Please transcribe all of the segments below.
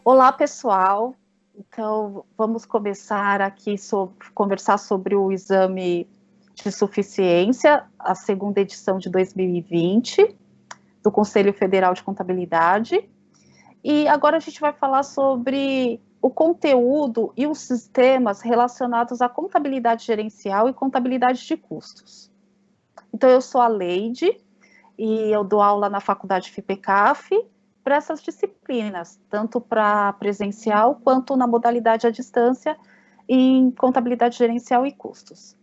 Olá, pessoal. Então, vamos começar aqui conversar sobre o exame de suficiência, a segunda edição de 2020, do Conselho Federal de Contabilidade. E agora a gente vai falar sobre o conteúdo e os sistemas relacionados à contabilidade gerencial e contabilidade de custos. Então, eu sou a Leide e eu dou aula na Faculdade FIPECAF para essas disciplinas, tanto para presencial quanto na modalidade à distância em contabilidade gerencial e custos.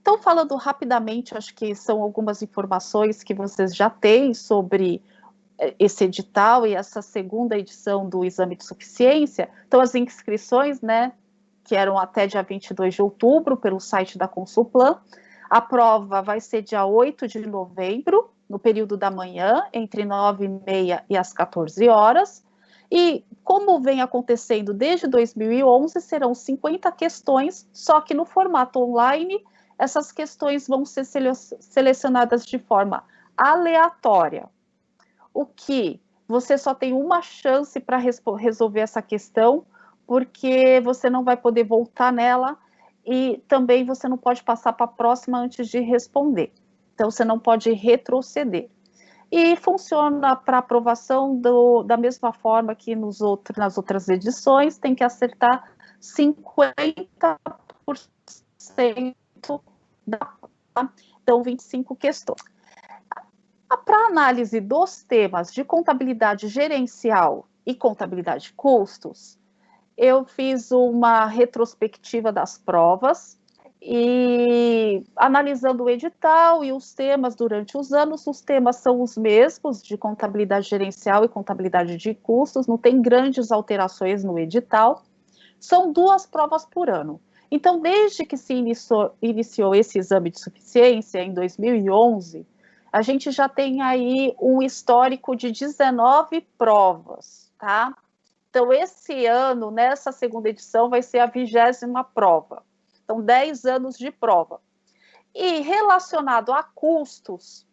Então, falando rapidamente, acho que são algumas informações que vocês já têm sobre esse edital e essa segunda edição do exame de suficiência. Então, as inscrições, né, que eram até dia 22 de outubro, pelo site da Consulplan. A prova vai ser dia 8 de novembro, no período da manhã, entre 9h30 e as 14 horas. E, como vem acontecendo desde 2011, serão 50 questões, só que no formato online, essas questões vão ser selecionadas de forma aleatória. O que você só tem uma chance para resolver essa questão, porque você não vai poder voltar nela e também você não pode passar para a próxima antes de responder. Então, você não pode retroceder. E funciona para aprovação da mesma forma que nas outras edições, tem que acertar 50% da. Então, 25 questões. Para análise dos temas de contabilidade gerencial e contabilidade de custos, eu fiz uma retrospectiva das provas e analisando o edital e os temas durante os anos, os temas são os mesmos de contabilidade gerencial e contabilidade de custos, não tem grandes alterações no edital, são 2 provas por ano. Então, desde que se iniciou esse exame de suficiência, em 2011, a gente já tem aí um histórico de 19 provas, tá? Então, esse ano, nessa segunda edição, vai ser a 20ª prova. Então, 10 anos de prova. E relacionado a custos,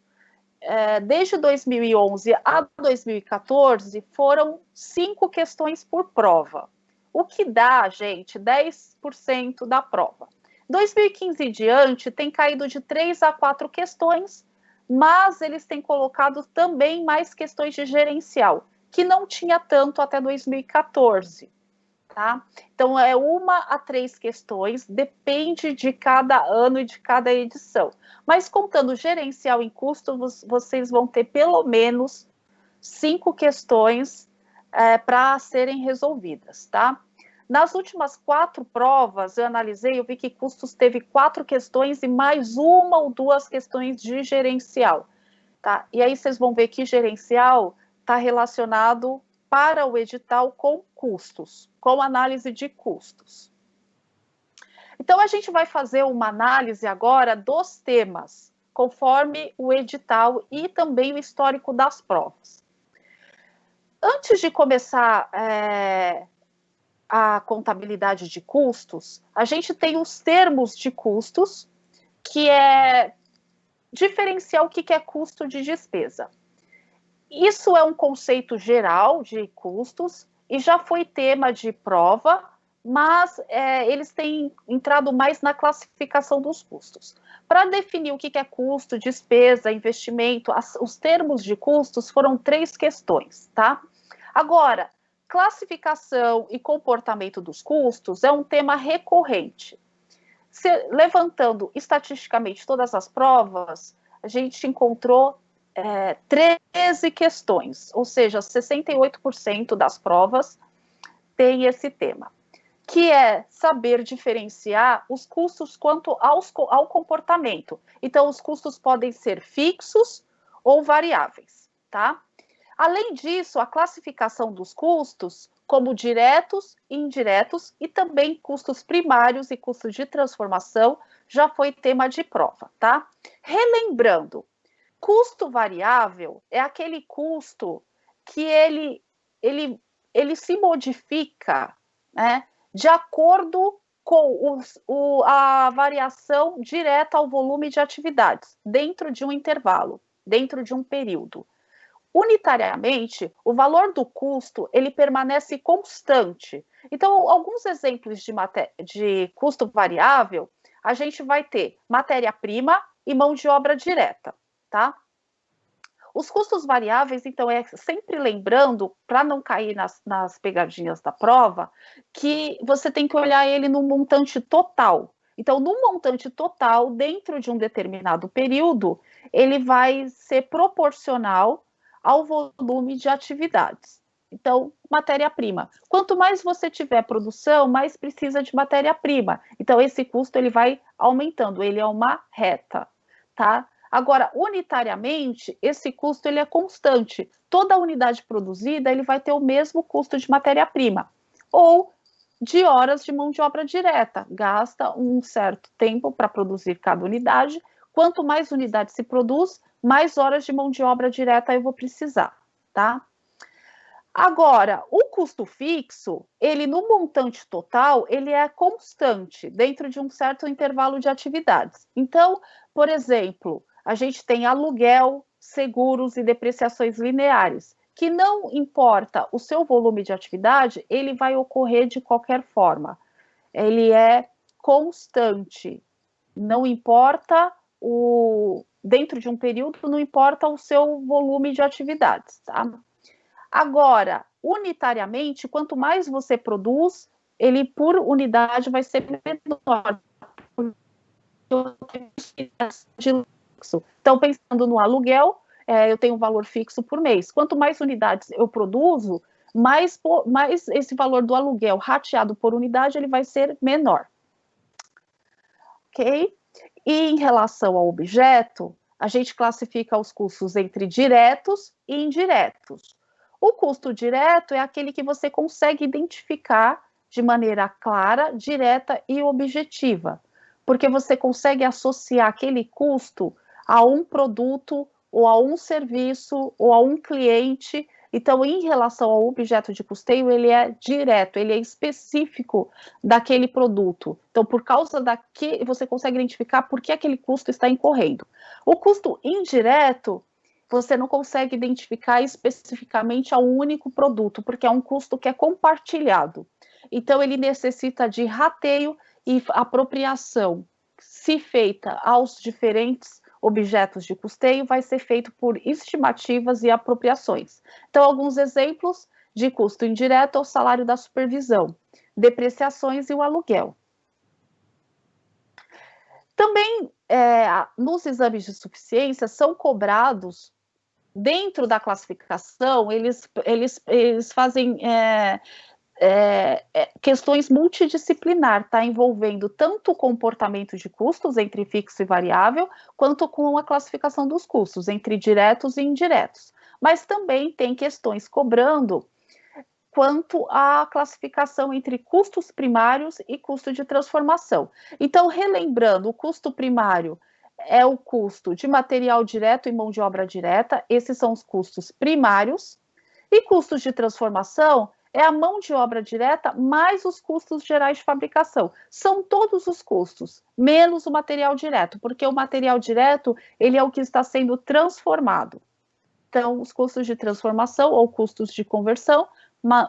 desde 2011 a 2014, foram 5 questões por prova. O que dá, gente, 10% da prova. 2015 em diante, tem caído de 3 a 4 questões, mas eles têm colocado também mais questões de gerencial, que não tinha tanto até 2014, tá? Então, é 1 a 3 questões, depende de cada ano e de cada edição. Mas contando gerencial em custo, vocês vão ter pelo menos 5 questões para serem resolvidas, tá? Nas últimas 4 provas, eu analisei, eu vi que custos teve 4 questões e mais 1 ou 2 questões de gerencial, tá? E aí vocês vão ver que gerencial está relacionado para o edital com custos, com análise de custos. Então, a gente vai fazer uma análise agora dos temas, conforme o edital e também o histórico das provas. Antes de começar a contabilidade de custos, a gente tem os termos de custos, que é diferenciar o que é custo de despesa. Isso é um conceito geral de custos e já foi tema de prova, mas eles têm entrado mais na classificação dos custos. Para definir o que é custo, despesa, investimento, os termos de custos foram 3 questões, tá? Agora, classificação e comportamento dos custos é um tema recorrente. Levantando estatisticamente todas as provas, a gente encontrou 13 questões, ou seja, 68% das provas tem esse tema, que é saber diferenciar os custos quanto ao comportamento. Então, os custos podem ser fixos ou variáveis, tá? Além disso, a classificação dos custos como diretos e indiretos e também custos primários e custos de transformação já foi tema de prova, tá? Relembrando, custo variável é aquele custo que ele se modifica, né, de acordo com a variação direta ao volume de atividades, dentro de um intervalo, dentro de um período. Unitariamente, o valor do custo, ele permanece constante. Então, alguns exemplos de custo variável, a gente vai ter matéria-prima e mão de obra direta, tá? Os custos variáveis, então, é sempre lembrando, para não cair nas pegadinhas da prova, que você tem que olhar ele no montante total. Então, no montante total, dentro de um determinado período, ele vai ser proporcional ao volume de atividades. Então, matéria-prima. Quanto mais você tiver produção, mais precisa de matéria-prima. Então, esse custo ele vai aumentando, ele é uma reta, tá? Agora, unitariamente, esse custo ele é constante. Toda unidade produzida ele vai ter o mesmo custo de matéria-prima ou de horas de mão de obra direta. Gasta um certo tempo para produzir cada unidade. Quanto mais unidade se produz, mais horas de mão de obra direta eu vou precisar, tá? Agora, o custo fixo, ele no montante total, ele é constante dentro de um certo intervalo de atividades. Então, por exemplo, a gente tem aluguel, seguros e depreciações lineares, que não importa o seu volume de atividade, ele vai ocorrer de qualquer forma. Ele é constante. Não importa dentro de um período, não importa o seu volume de atividades, tá? Agora, unitariamente, quanto mais você produz, ele por unidade vai ser menor. Então, pensando no aluguel, eu tenho um valor fixo por mês. Quanto mais unidades eu produzo, mais esse valor do aluguel rateado por unidade, ele vai ser menor. Ok? E em relação ao objeto, a gente classifica os custos entre diretos e indiretos. O custo direto é aquele que você consegue identificar de maneira clara, direta e objetiva, porque você consegue associar aquele custo a um produto ou a um serviço ou a um cliente. Então, em relação ao objeto de custeio, ele é direto, ele é específico daquele produto. Então, por causa daqui, você consegue identificar por que aquele custo está incorrendo. O custo indireto, você não consegue identificar especificamente a um único produto, porque é um custo que é compartilhado. Então, ele necessita de rateio e apropriação. Se feita aos diferentes objetos de custeio, vai ser feito por estimativas e apropriações. Então, alguns exemplos de custo indireto é o salário da supervisão, depreciações e o aluguel. Também, nos exames de suficiência, são cobrados, dentro da classificação, eles fazem questões multidisciplinar, tá? Envolvendo tanto o comportamento de custos entre fixo e variável, quanto com a classificação dos custos entre diretos e indiretos. Mas também tem questões cobrando quanto à classificação entre custos primários e custo de transformação. Então, relembrando, o custo primário é o custo de material direto e mão de obra direta, esses são os custos primários, e custos de transformação é a mão de obra direta mais os custos gerais de fabricação. São todos os custos, menos o material direto, porque o material direto, ele é o que está sendo transformado. Então, os custos de transformação ou custos de conversão,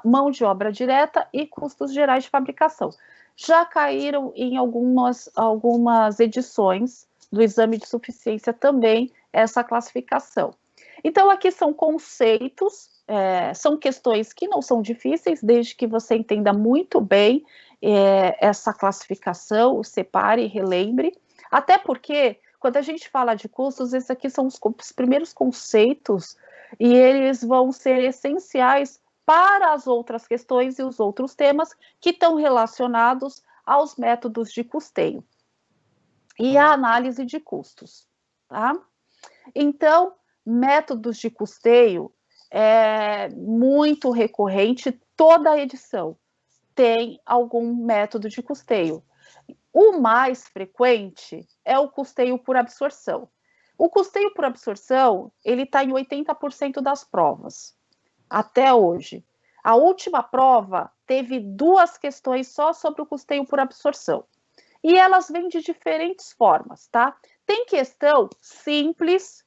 mão de obra direta e custos gerais de fabricação. Já caíram em algumas edições do exame de suficiência também essa classificação. Então, aqui são conceitos, são questões que não são difíceis, desde que você entenda muito bem essa classificação, separe e relembre, até porque, quando a gente fala de custos, esses aqui são os primeiros conceitos e eles vão ser essenciais para as outras questões e os outros temas que estão relacionados aos métodos de custeio e a análise de custos, tá? Então, métodos de custeio é muito recorrente, toda edição tem algum método de custeio. O mais frequente é o custeio por absorção. O custeio por absorção, ele está em 80% das provas, até hoje. A última prova teve 2 questões só sobre o custeio por absorção. E elas vêm de diferentes formas, tá? Tem questão simples,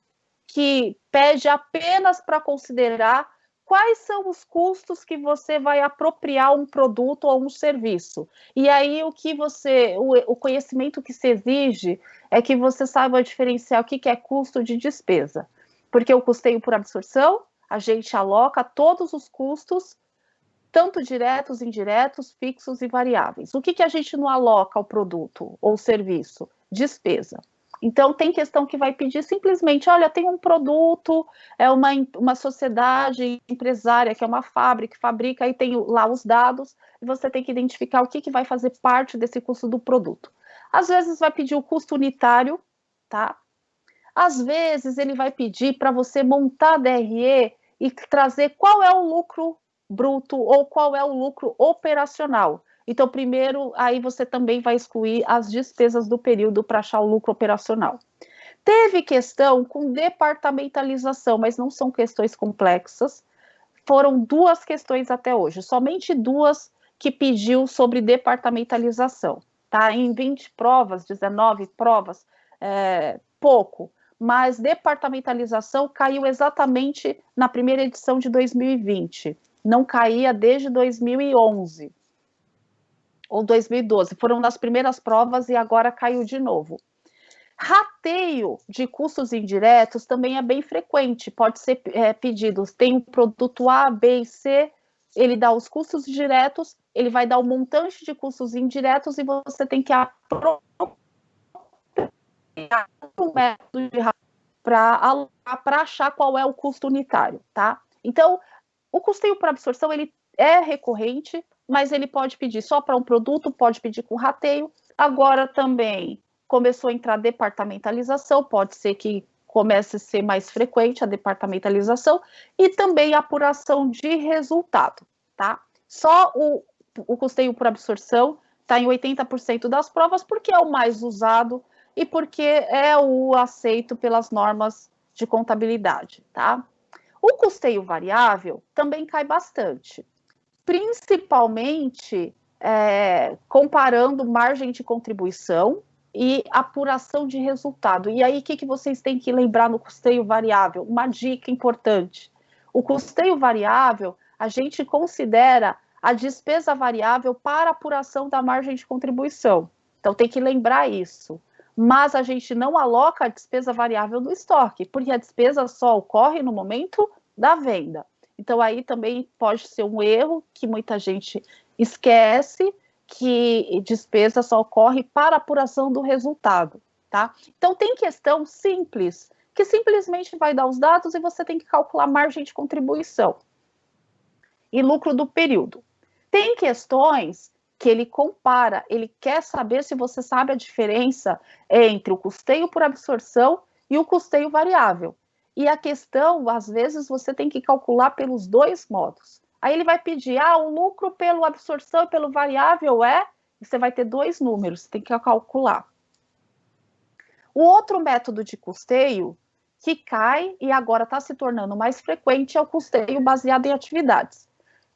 que pede apenas para considerar quais são os custos que você vai apropriar um produto ou um serviço. E aí o conhecimento que se exige é que você saiba diferenciar o que é custo de despesa. Porque o custeio por absorção, a gente aloca todos os custos, tanto diretos, indiretos, fixos e variáveis. O que a gente não aloca ao produto ou serviço? Despesa. Então, tem questão que vai pedir simplesmente, olha, tem um produto, é uma sociedade empresária, que é uma fábrica, que fabrica, aí tem lá os dados, e você tem que identificar o que vai fazer parte desse custo do produto. Às vezes vai pedir o custo unitário, tá? Às vezes ele vai pedir para você montar a DRE e trazer qual é o lucro bruto ou qual é o lucro operacional. Então, primeiro, aí você também vai excluir as despesas do período para achar o lucro operacional. Teve questão com departamentalização, mas não são questões complexas. Foram 2 questões até hoje, somente 2 que pediu sobre departamentalização. Tá? Em 20 provas, 19 provas, pouco. Mas departamentalização caiu exatamente na primeira edição de 2020. Não caía desde 2011. Ou 2012, foram das primeiras provas e agora caiu de novo. Rateio de custos indiretos também é bem frequente, pode ser pedido, tem o produto A, B e C, ele dá os custos diretos, ele vai dar o montante de custos indiretos e você tem que apropriar um método de para achar qual é o custo unitário, tá? Então, o custeio por absorção, ele é recorrente, mas ele pode pedir só para um produto, pode pedir com rateio. Agora também começou a entrar departamentalização, pode ser que comece a ser mais frequente a departamentalização e também a apuração de resultado, tá? Só o custeio por absorção está em 80% das provas porque é o mais usado e porque é o aceito pelas normas de contabilidade, tá? O custeio variável também cai bastante, principalmente comparando margem de contribuição e apuração de resultado. E aí, o que vocês têm que lembrar no custeio variável? Uma dica importante. O custeio variável, a gente considera a despesa variável para apuração da margem de contribuição. Então, tem que lembrar isso. Mas a gente não aloca a despesa variável do estoque, porque a despesa só ocorre no momento da venda. Então, aí também pode ser um erro que muita gente esquece, que despesa só ocorre para apuração do resultado, tá? Então, tem questão simples, que simplesmente vai dar os dados e você tem que calcular margem de contribuição e lucro do período. Tem questões que ele compara, ele quer saber se você sabe a diferença entre o custeio por absorção e o custeio variável. E a questão, às vezes, você tem que calcular pelos 2 modos. Aí ele vai pedir, o lucro pelo absorção e pelo variável você vai ter 2 números, você tem que calcular. O outro método de custeio que cai e agora está se tornando mais frequente é o custeio baseado em atividades.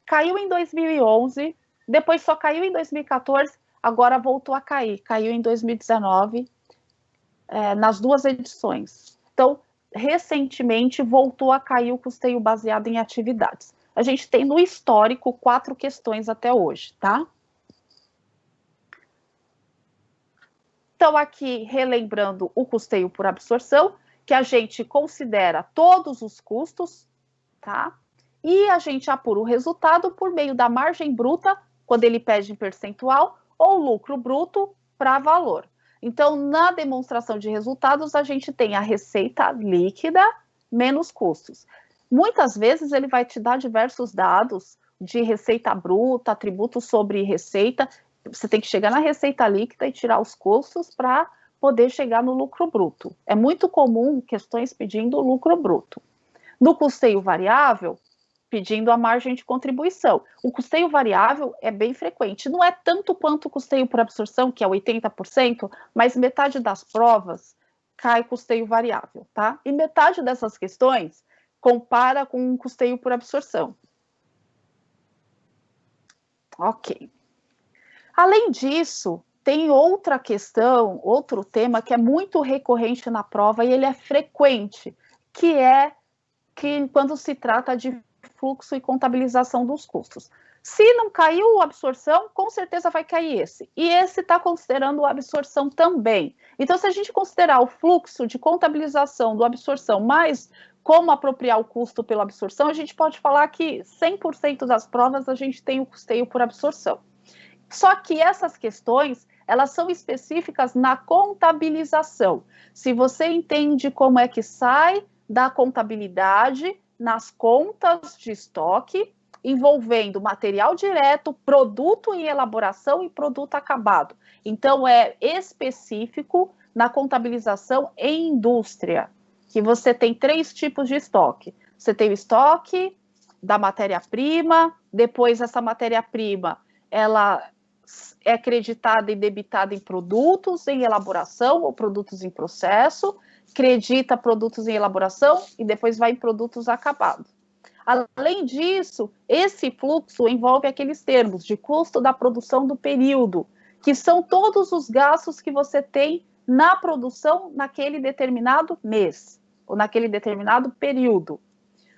Caiu em 2011, depois só caiu em 2014, agora voltou a cair. Caiu em 2019, nas 2 edições. Então, recentemente, voltou a cair o custeio baseado em atividades. A gente tem no histórico 4 questões até hoje, tá? Então, aqui, relembrando o custeio por absorção, que a gente considera todos os custos, tá? E a gente apura o resultado por meio da margem bruta, quando ele pede em percentual, ou lucro bruto para valor. Então, na demonstração de resultados, a gente tem a receita líquida menos custos. Muitas vezes ele vai te dar diversos dados de receita bruta, atributos sobre receita. Você tem que chegar na receita líquida e tirar os custos para poder chegar no lucro bruto. É muito comum questões pedindo lucro bruto. No custeio variável, pedindo a margem de contribuição. O custeio variável é bem frequente. Não é tanto quanto o custeio por absorção, que é 80%, mas metade das provas cai custeio variável, tá? E metade dessas questões compara com um custeio por absorção. Ok. Além disso, tem outra questão, outro tema que é muito recorrente na prova e ele é frequente, que quando se trata de fluxo e contabilização dos custos. Se não caiu a absorção, com certeza vai cair esse. E esse está considerando a absorção também. Então, se a gente considerar o fluxo de contabilização do absorção mais como apropriar o custo pela absorção, a gente pode falar que 100% das provas a gente tem o custeio por absorção. Só que essas questões, elas são específicas na contabilização. Se você entende como é que sai da contabilidade nas contas de estoque, envolvendo material direto, produto em elaboração e produto acabado. Então, é específico na contabilização em indústria, que você tem 3 tipos de estoque. Você tem o estoque da matéria-prima, depois essa matéria-prima, ela é creditada e debitada em produtos em elaboração ou produtos em processo, credita produtos em elaboração e depois vai em produtos acabados. Além disso, esse fluxo envolve aqueles termos de custo da produção do período, que são todos os gastos que você tem na produção naquele determinado mês, ou naquele determinado período.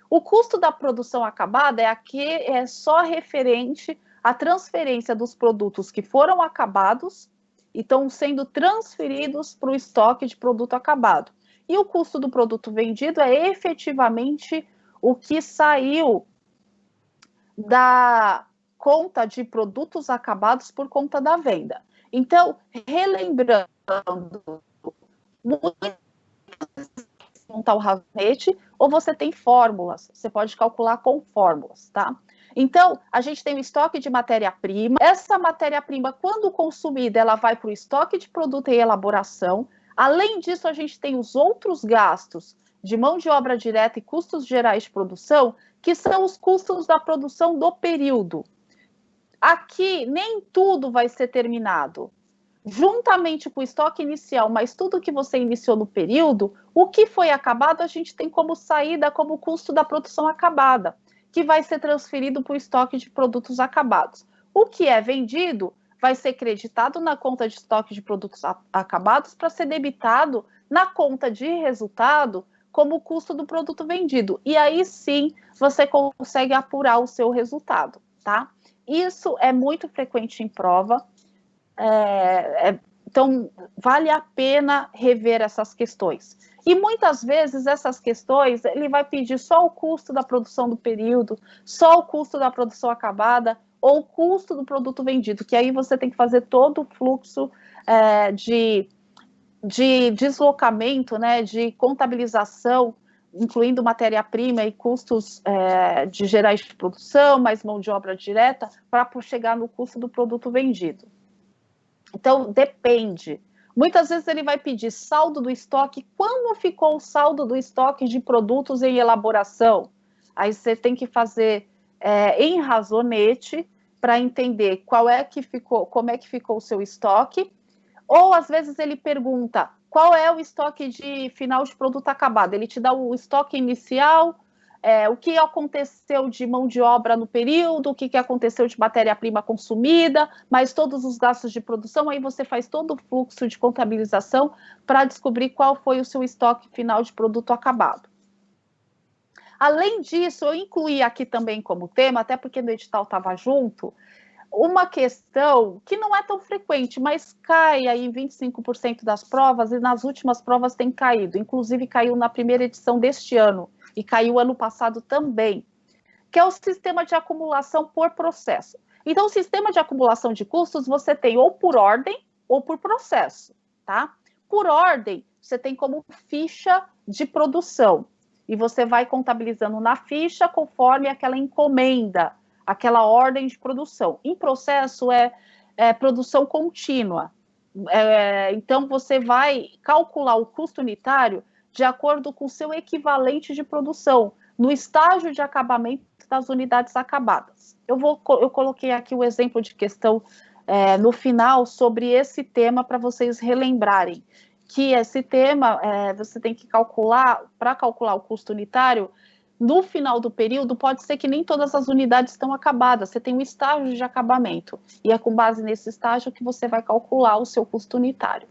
O custo da produção acabada é só referente à transferência dos produtos que foram acabados e estão sendo transferidos para o estoque de produto acabado. E o custo do produto vendido é efetivamente o que saiu da conta de produtos acabados por conta da venda. Então, relembrando, montar o rascunete, ou você tem fórmulas, você pode calcular com fórmulas, tá? Então, a gente tem o estoque de matéria-prima. Essa matéria-prima, quando consumida, ela vai para o estoque de produto em elaboração. Além disso, a gente tem os outros gastos de mão de obra direta e custos gerais de produção, que são os custos da produção do período. Aqui, nem tudo vai ser terminado. Juntamente com o estoque inicial, mas tudo que você iniciou no período, o que foi acabado, a gente tem como saída, como custo da produção acabada, que vai ser transferido para o estoque de produtos acabados. O que é vendido vai ser creditado na conta de estoque de produtos acabados para ser debitado na conta de resultado como o custo do produto vendido. E aí sim você consegue apurar o seu resultado, tá? Isso é muito frequente em prova. Então, vale a pena rever essas questões. E muitas vezes essas questões, ele vai pedir só o custo da produção do período, só o custo da produção acabada, ou o custo do produto vendido, que aí você tem que fazer todo o fluxo de deslocamento, né, de contabilização, incluindo matéria-prima e custos de gerais de produção, mais mão de obra direta, para chegar no custo do produto vendido. Então, depende. Muitas vezes ele vai pedir saldo do estoque. Quando ficou o saldo do estoque de produtos em elaboração? Aí você tem que fazer em razonete para entender como é que ficou o seu estoque. Ou, às vezes, ele pergunta qual é o estoque de final de produto acabado. Ele te dá o estoque inicial, o que aconteceu de mão de obra no período, o que aconteceu de matéria-prima consumida, mais todos os gastos de produção, aí você faz todo o fluxo de contabilização para descobrir qual foi o seu estoque final de produto acabado. Além disso, eu incluí aqui também como tema, até porque no edital estava junto, uma questão que não é tão frequente, mas cai aí em 25% das provas, e nas últimas provas tem caído, inclusive caiu na primeira edição deste ano, e caiu ano passado também, que é o sistema de acumulação por processo. Então, o sistema de acumulação de custos você tem ou por ordem ou por processo, tá? Por ordem, você tem como ficha de produção, e você vai contabilizando na ficha conforme aquela encomenda, aquela ordem de produção. Em processo é produção contínua. Então, você vai calcular o custo unitário de acordo com o seu equivalente de produção, no estágio de acabamento das unidades acabadas. Eu coloquei aqui o exemplo de questão no final sobre esse tema para vocês relembrarem, que esse tema você tem que calcular, para calcular o custo unitário, no final do período, pode ser que nem todas as unidades estão acabadas, você tem um estágio de acabamento, e é com base nesse estágio que você vai calcular o seu custo unitário.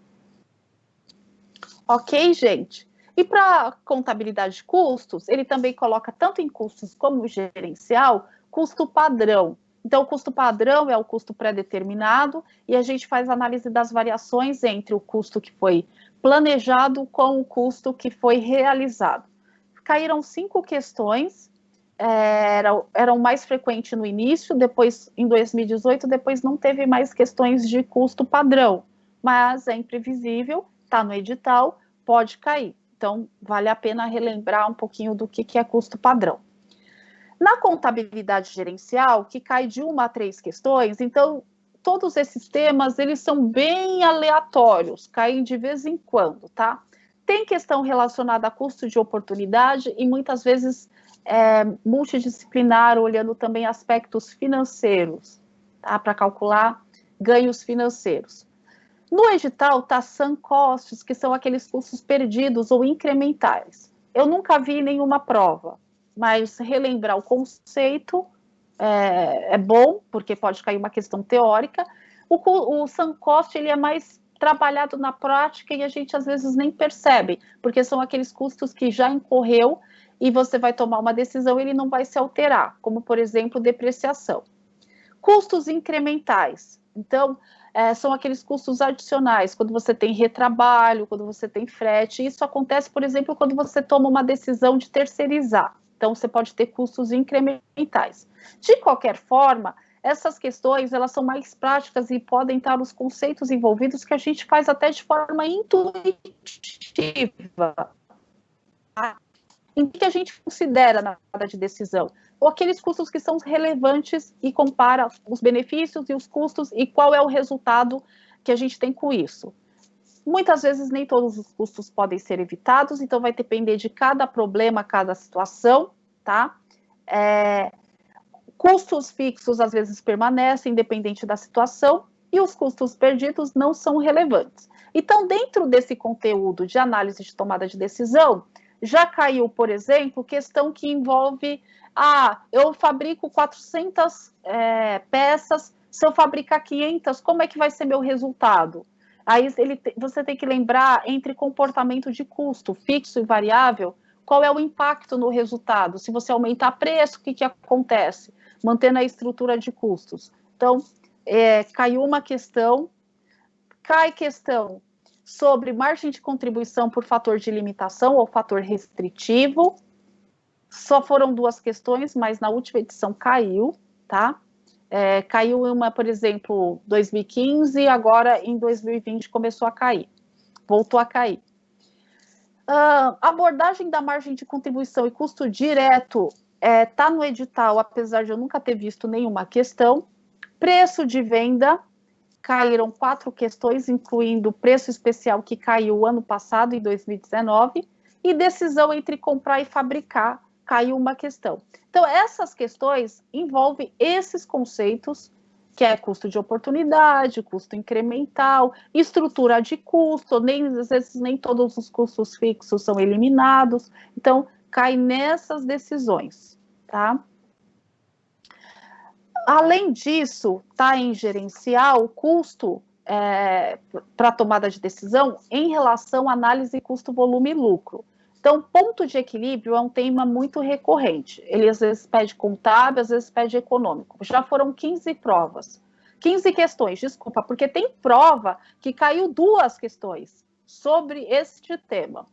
Ok, gente? E para contabilidade de custos, ele também coloca tanto em custos como gerencial, custo padrão. Então, o custo padrão é o custo pré-determinado e a gente faz análise das variações entre o custo que foi planejado com o custo que foi realizado. Caíram 5 questões, eram mais frequentes no início, depois em 2018, depois não teve mais questões de custo padrão, mas é imprevisível, está no edital, pode cair. Então, vale a pena relembrar um pouquinho do que é custo padrão. Na contabilidade gerencial, que cai de 1 a 3 questões, então, todos esses temas, eles são bem aleatórios, caem de vez em quando, tá? Tem questão relacionada a custo de oportunidade e muitas vezes multidisciplinar, olhando também aspectos financeiros, tá? Para calcular ganhos financeiros. No edital está sunk costs, que são aqueles custos perdidos ou incrementais. Eu nunca vi nenhuma prova, mas relembrar o conceito é bom, porque pode cair uma questão teórica. O sunk cost, ele é mais trabalhado na prática e a gente às vezes nem percebe, porque são aqueles custos que já incorreu e você vai tomar uma decisão e ele não vai se alterar, como, por exemplo, depreciação. Custos incrementais. Então, são aqueles custos adicionais, quando você tem retrabalho, quando você tem frete. Isso acontece, por exemplo, quando você toma uma decisão de terceirizar. Então, você pode ter custos incrementais. De qualquer forma, essas questões, elas são mais práticas e podem estar os conceitos envolvidos que a gente faz até de forma intuitiva. Em que a gente considera na hora de decisão? Ou aqueles custos que são relevantes e compara os benefícios e os custos e qual é o resultado que a gente tem com isso. Muitas vezes nem todos os custos podem ser evitados, então vai depender de cada problema, cada situação, tá? Custos fixos às vezes permanecem, independente da situação, e os custos perdidos não são relevantes. Então, dentro desse conteúdo de análise de tomada de decisão, já caiu, por exemplo, questão que envolve, eu fabrico 400 peças, se eu fabricar 500, como é que vai ser meu resultado? Aí você tem que lembrar entre comportamento de custo, fixo e variável, qual é o impacto no resultado? Se você aumentar preço, o que acontece? Mantendo a estrutura de custos. Então, caiu uma questão, cai questão sobre margem de contribuição por fator de limitação ou fator restritivo. Só foram 2 questões, mas na última edição caiu, tá? Caiu uma, por exemplo, 2015, agora em 2020 começou a cair, voltou a cair. Abordagem da margem de contribuição e custo direto está no edital, apesar de eu nunca ter visto nenhuma questão. Preço de venda, caíram 4 questões, incluindo preço especial que caiu ano passado, em 2019, e decisão entre comprar e fabricar, caiu uma questão. Então, essas questões envolvem esses conceitos, que é custo de oportunidade, custo incremental, estrutura de custo, às vezes nem todos os custos fixos são eliminados, então cai nessas decisões, tá? Além disso, está em gerencial o custo para tomada de decisão em relação à análise custo, volume e lucro. Então, ponto de equilíbrio é um tema muito recorrente. Ele às vezes pede contábil, às vezes pede econômico. Já foram 15 provas. 15 questões, desculpa, porque tem prova que caiu 2 questões sobre este tema.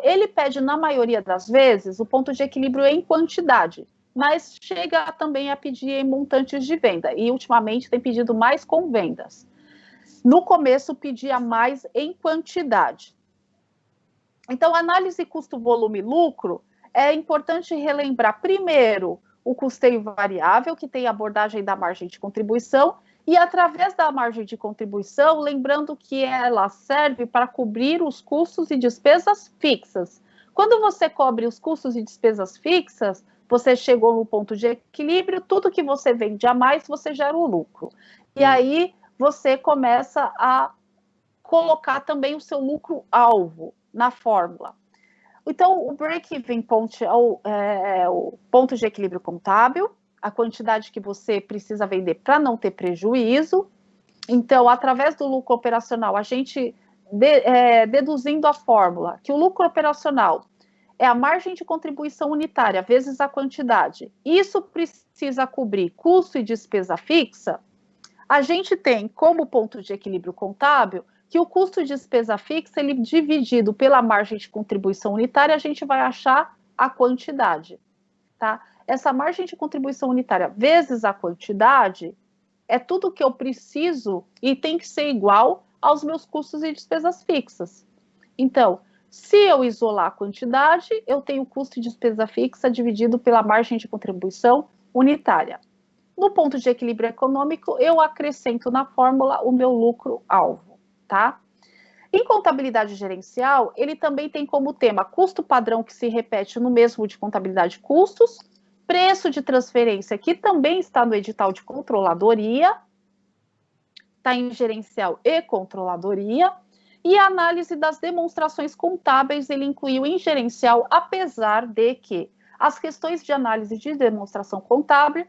Ele pede, na maioria das vezes, o ponto de equilíbrio em quantidade, mas chega também a pedir em montantes de venda, e ultimamente tem pedido mais com vendas. No começo, pedia mais em quantidade. Então, análise custo, volume e lucro, é importante relembrar, primeiro, o custeio variável, que tem a abordagem da margem de contribuição, e através da margem de contribuição, lembrando que ela serve para cobrir os custos e despesas fixas. Quando você cobre os custos e despesas fixas, você chegou no ponto de equilíbrio, tudo que você vende a mais, você gera o lucro. E aí, você começa a colocar também o seu lucro-alvo na fórmula. Então, o break-even point é o ponto de equilíbrio contábil, a quantidade que você precisa vender para não ter prejuízo. Então, através do lucro operacional, a gente deduzindo a fórmula que o lucro operacional é a margem de contribuição unitária vezes a quantidade, isso precisa cobrir custo e despesa fixa, a gente tem como ponto de equilíbrio contábil que o custo de despesa fixa, ele dividido pela margem de contribuição unitária, a gente vai achar a quantidade, tá? Essa margem de contribuição unitária vezes a quantidade é tudo que eu preciso e tem que ser igual aos meus custos e despesas fixas. Então, se eu isolar a quantidade, eu tenho custo e despesa fixa dividido pela margem de contribuição unitária. No ponto de equilíbrio econômico, eu acrescento na fórmula o meu lucro-alvo, tá? Em contabilidade gerencial, ele também tem como tema custo padrão, que se repete no mesmo de contabilidade de custos, preço de transferência, que também está no edital de controladoria, está em gerencial e controladoria, e a análise das demonstrações contábeis ele incluiu em gerencial, apesar de que as questões de análise de demonstração contábil,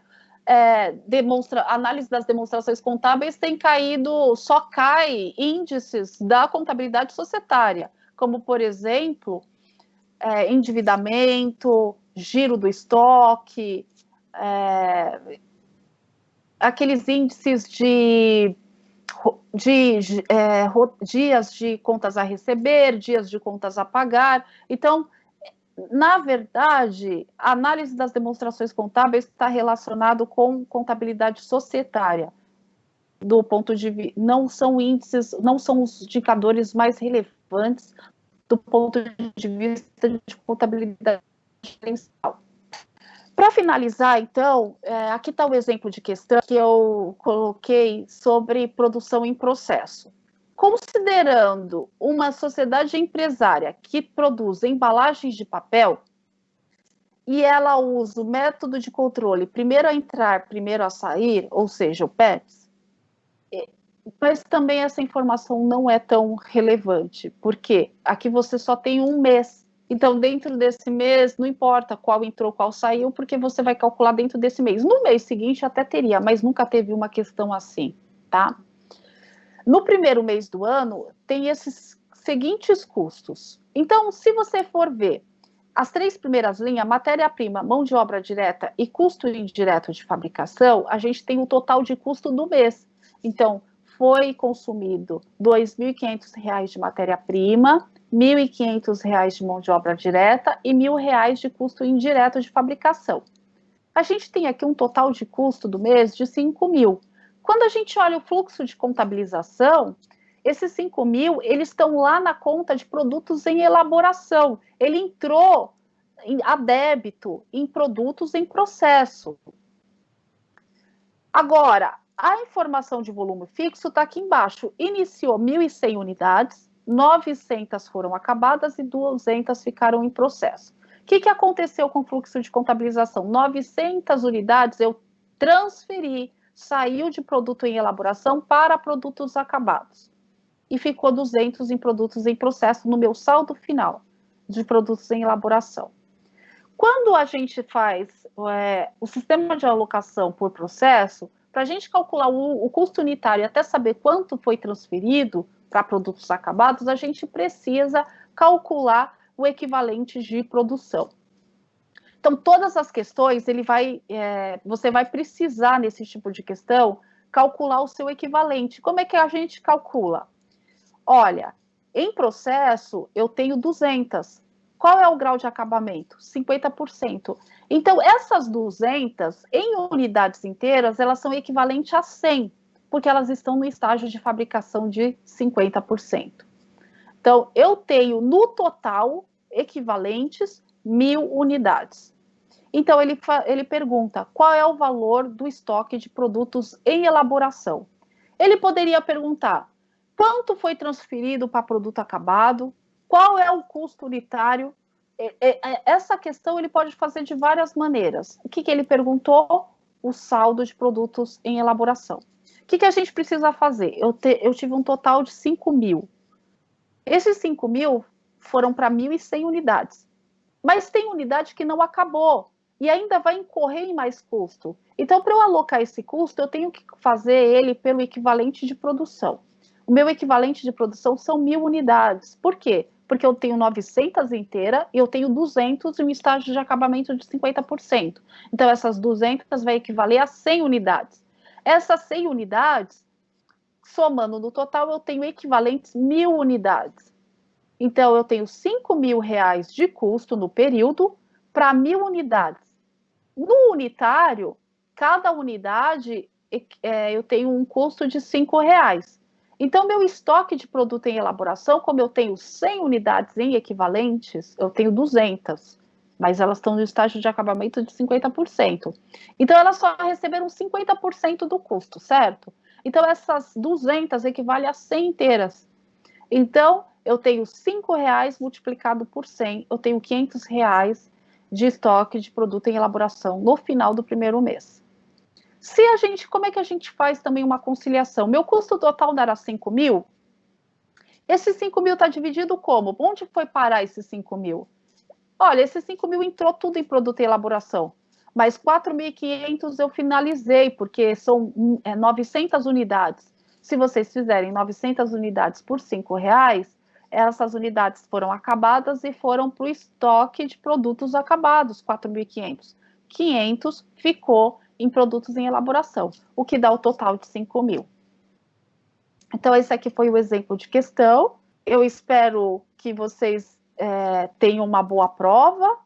análise das demonstrações contábeis tem caído, só cai índices da contabilidade societária, como, por exemplo, endividamento, giro do estoque, aqueles índices de dias de contas a receber, dias de contas a pagar. Então, na verdade, a análise das demonstrações contábeis está relacionado com contabilidade societária, do ponto de vista, não são índices, não são os indicadores mais relevantes do ponto de vista de contabilidade gerencial. Para finalizar, então, aqui está o exemplo de questão que eu coloquei sobre produção em processo. Considerando uma sociedade empresária que produz embalagens de papel e ela usa o método de controle primeiro a entrar, primeiro a sair, ou seja, o PEPS, mas também essa informação não é tão relevante, porque aqui você só tem um mês. Então, dentro desse mês, não importa qual entrou, qual saiu, porque você vai calcular dentro desse mês. No mês seguinte até teria, mas nunca teve uma questão assim, tá? No primeiro mês do ano, tem esses seguintes custos. Então, se você for ver as 3 primeiras linhas, matéria-prima, mão de obra direta e custo indireto de fabricação, a gente tem o total de custo do mês. Então, foi consumido R$ 2.500 de matéria-prima, R$ 1.500 de mão de obra direta e R$ 1.000 de custo indireto de fabricação. A gente tem aqui um total de custo do mês de R$ 5.000. Quando a gente olha o fluxo de contabilização, esses 5.000, eles estão lá na conta de produtos em elaboração. Ele entrou a débito em produtos em processo. Agora, a informação de volume fixo está aqui embaixo. Iniciou 1.100 unidades, 900 foram acabadas e 200 ficaram em processo. O que aconteceu com o fluxo de contabilização? 900 unidades eu transferi, saiu de produto em elaboração para produtos acabados. E ficou 200 em produtos em processo no meu saldo final de produtos em elaboração. Quando a gente faz o sistema de alocação por processo, para a gente calcular o custo unitário e até saber quanto foi transferido para produtos acabados, a gente precisa calcular o equivalente de produção. Então, todas as questões, você vai precisar, nesse tipo de questão, calcular o seu equivalente. Como é que a gente calcula? Olha, em processo, eu tenho 200. Qual é o grau de acabamento? 50%. Então, essas 200, em unidades inteiras, elas são equivalentes a 100, porque elas estão no estágio de fabricação de 50%. Então, eu tenho, no total, equivalentes 1.000 unidades. Então, ele pergunta, qual é o valor do estoque de produtos em elaboração? Ele poderia perguntar, quanto foi transferido para produto acabado? Qual é o custo unitário? Essa questão ele pode fazer de várias maneiras. O que ele perguntou? O saldo de produtos em elaboração. O que a gente precisa fazer? Eu tive um total de 5.000. Esses 5.000 foram para 1.100 unidades. Mas tem unidade que não acabou e ainda vai incorrer em mais custo. Então, para eu alocar esse custo, eu tenho que fazer ele pelo equivalente de produção. O meu equivalente de produção são 1.000 unidades. Por quê? Porque eu tenho 900 inteira e eu tenho 200 em um estágio de acabamento de 50%. Então, essas 200 vai equivaler a 100 unidades. Essas 100 unidades, somando no total, eu tenho equivalentes 1.000 unidades. Então, eu tenho R$5.000 de custo no período para 1.000 unidades. No unitário, cada unidade eu tenho um custo de R$5. Então, meu estoque de produto em elaboração, como eu tenho 100 unidades em equivalentes, eu tenho 200, mas elas estão no estágio de acabamento de 50%. Então, elas só receberam 50% do custo, certo? Então, essas 200 equivalem a 100 inteiras. Então, eu tenho R$5 multiplicado por 100, eu tenho R$500 de estoque de produto em elaboração no final do primeiro mês. Como é que a gente faz também uma conciliação? Meu custo total dará 5.000? Esse 5.000 está dividido como? Onde foi parar esses 5.000? Olha, esses 5.000 entrou tudo em produto em elaboração, mas 4.500 eu finalizei, porque são 900 unidades. Se vocês fizerem 900 unidades por R$5, essas unidades foram acabadas e foram para o estoque de produtos acabados, 4.500. 500 ficou em produtos em elaboração, o que dá o total de 5.000. Então, esse aqui foi o exemplo de questão. Eu espero que vocês tenham uma boa prova.